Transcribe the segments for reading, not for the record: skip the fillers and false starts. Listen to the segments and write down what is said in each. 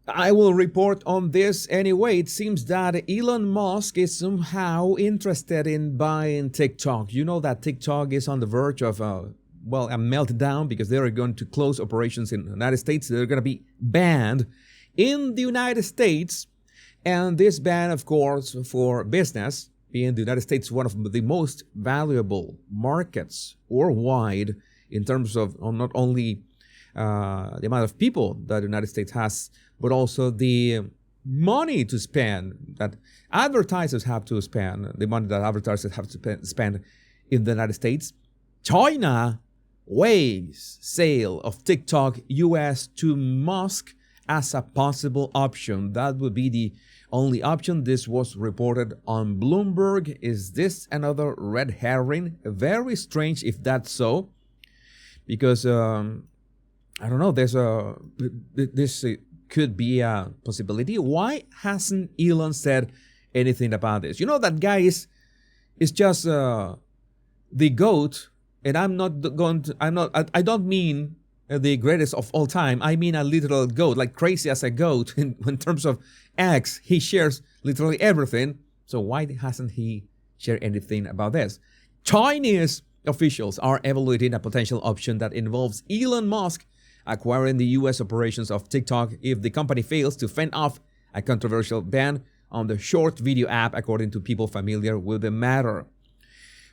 I will report on this anyway. It seems that Elon Musk is somehow interested in buying TikTok. You know that TikTok is on the verge of a meltdown because they are going to close operations in the United States. They're going to be banned in the United States. And this ban, of course, for business, being the United States one of the most valuable markets worldwide in terms of not only the amount of people that the United States has, but also the money to spend that advertisers have to spend, the money that advertisers have to spend in the United States. China weighs sale of TikTok US to Musk as a possible option. That would be the only option. This was reported on Bloomberg. Is this another red herring? Very strange if that's so, because I don't know. This could be a possibility. Why hasn't Elon said anything about this? You know, that guy is just the GOAT, and I don't mean the greatest of all time. I mean a literal GOAT, like crazy as a GOAT in terms of X. He shares literally everything. So why hasn't he shared anything about this? Chinese officials are evaluating a potential option that involves Elon Musk acquiring the U.S. operations of TikTok if the company fails to fend off a controversial ban on the short video app, according to people familiar with the matter.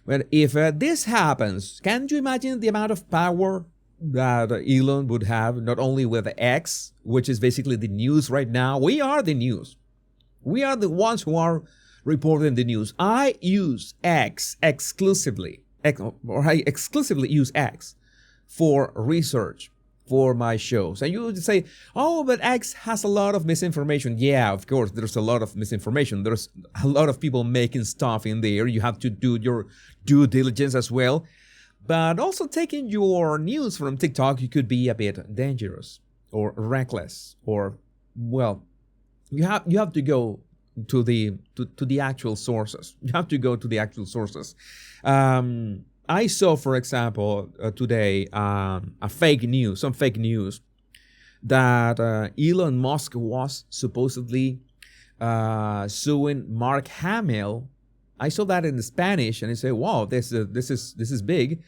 Well, if this happens, can you imagine the amount of power that Elon would have, not only with X, which is basically the news right now? We are the news. We are the ones who are reporting the news. I use X exclusively, or I exclusively use X for research for my shows. And you would say, oh, but X has a lot of misinformation. Yeah, of course, there's a lot of misinformation. There's a lot of people making stuff in there. You have to do your due diligence as well. But also taking your news from TikTok, you could be a bit dangerous or reckless, or, well, you have to go to the actual sources. You have to go to the actual sources. I saw, for example, today some fake news that Elon Musk was supposedly suing Mark Hamill. I saw that in Spanish, and I said, "Wow, this is big."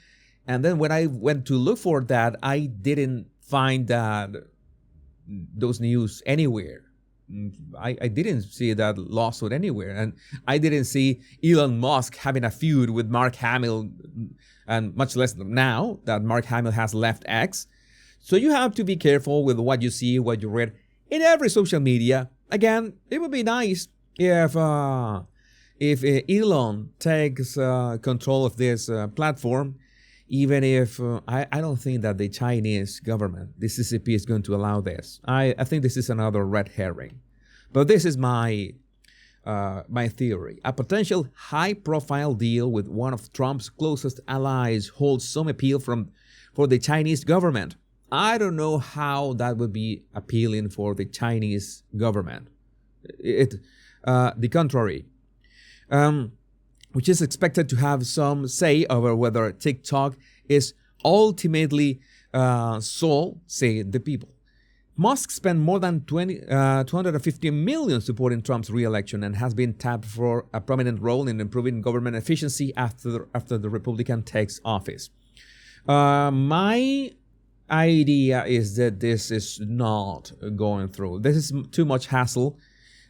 And then when I went to look for that, I didn't find those news anywhere. I didn't see that lawsuit anywhere, and I didn't see Elon Musk having a feud with Mark Hamill, and much less now that Mark Hamill has left X. So you have to be careful with what you see, what you read in every social media. Again, it would be nice if Elon takes control of this platform, even if I don't think that the Chinese government, the CCP, is going to allow this. I think this is another red herring. But this is my theory. A potential high-profile deal with one of Trump's closest allies holds some appeal for the Chinese government. I don't know how that would be appealing for the Chinese government. The contrary. Which is expected to have some say over whether TikTok is ultimately sold, say the people. Musk spent more than $250 million supporting Trump's re-election and has been tapped for a prominent role in improving government efficiency after the Republican takes office. My idea is that this is not going through. This is too much hassle,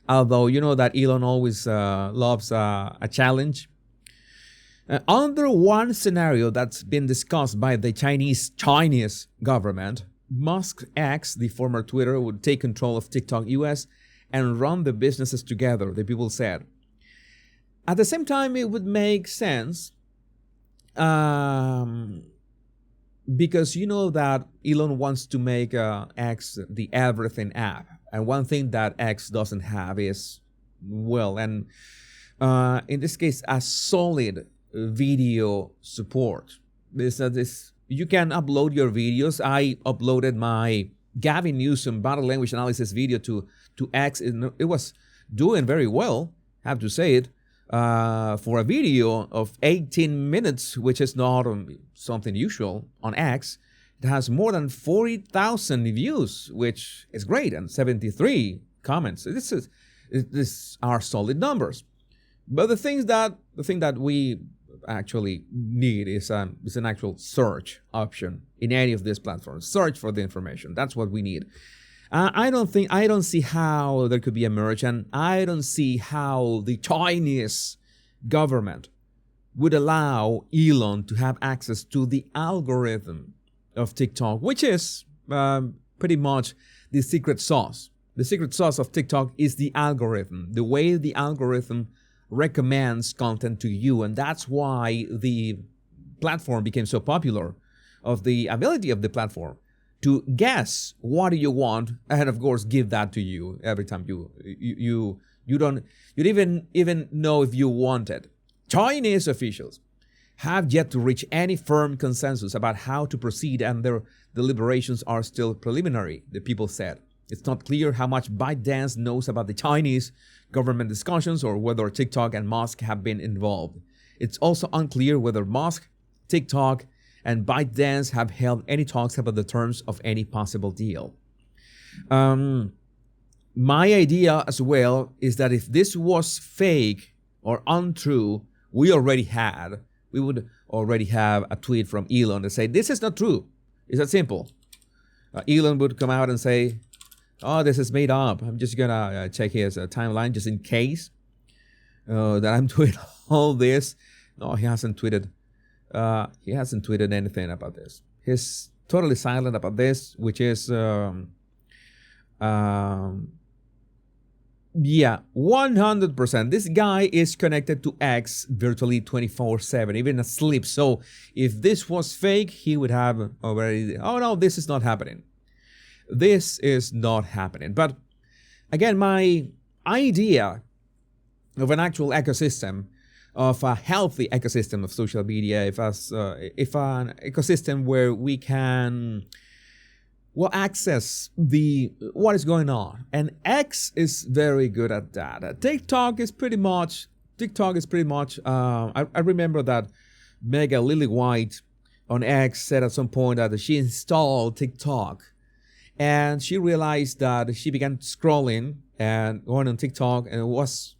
although you know that Elon always loves a challenge. Under one scenario that's been discussed by the Chinese government, Musk X, the former Twitter, would take control of TikTok US and run the businesses together, the people said. At the same time, it would make sense because you know that Elon wants to make X the everything app. And one thing that X doesn't have is, well, and in this case, a solid video support. This you can upload your videos. I uploaded my Gavin Newsom body language analysis video to X. It was doing very well, have to say it, for a video of 18 minutes, which is not something usual on X. It has more than 40,000 views, which is great, and 73 comments. This are solid numbers. But the thing that we actually need is an actual search option in any of these platforms. Search for the information. That's what we need. I don't see how there could be a merge, and I don't see how the Chinese government would allow Elon to have access to the algorithm of TikTok, which is pretty much the secret sauce. The secret sauce of TikTok is the algorithm, the way the algorithm recommends content to you, and that's why the platform became so popular, of the ability of the platform to guess what do you want, and of course give that to you every time you don't even know if you want it. Chinese officials have yet to reach any firm consensus about how to proceed, and their deliberations are still preliminary, the people said. It's not clear how much ByteDance knows about the Chinese government discussions or whether TikTok and Musk have been involved. It's also unclear whether Musk, TikTok, and ByteDance have held any talks about the terms of any possible deal. My idea as well is that if this was fake or untrue, we would already have a tweet from Elon to say, this is not true. It's that simple. Elon would come out and say, oh, this is made up. I'm just gonna check his timeline just in case that I'm doing all this. No, he hasn't tweeted. He hasn't tweeted anything about this. He's totally silent about this, which is, yeah, 100%. This guy is connected to X virtually 24/7, even asleep. So if this was fake, he would have already, oh no, this is not happening. This is not happening. But again, my idea of an actual ecosystem, of a healthy ecosystem of social media, if an ecosystem where we can access what is going on, and X is very good at that. TikTok is pretty much. I remember that Mega Lily White on X said at some point that she installed TikTok, and she realized that she began scrolling and going on TikTok, and it was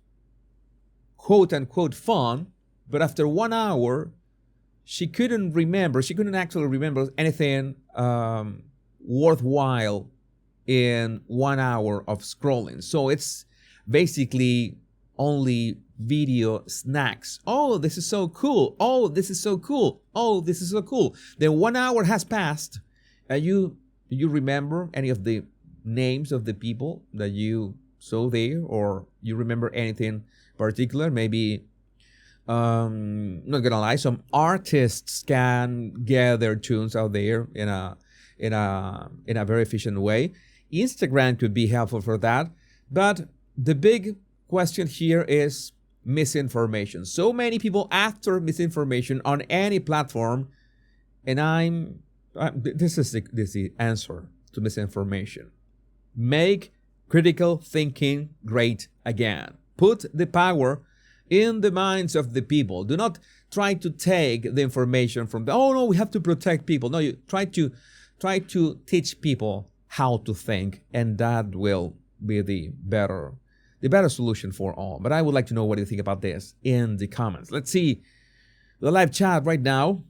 quote unquote fun, but after 1 hour, she couldn't actually remember anything worthwhile in 1 hour of scrolling. So it's basically only video snacks. Oh, this is so cool. Oh, this is so cool. Oh, this is so cool. Then 1 hour has passed, and you remember any of the names of the people that you saw there, or you remember anything particular? Maybe, not gonna lie, some artists can get their tunes out there in a very efficient way. Instagram could be helpful for that, but the big question here is misinformation. So many people after misinformation on any platform, and this is the answer to misinformation. Make critical thinking great again. Put the power in the minds of the people. Do not try to take the information from oh no, we have to protect people. No, you try to teach people how to think, and that will be the better solution for all. But I would like to know what you think about this in the comments. Let's see the live chat right now.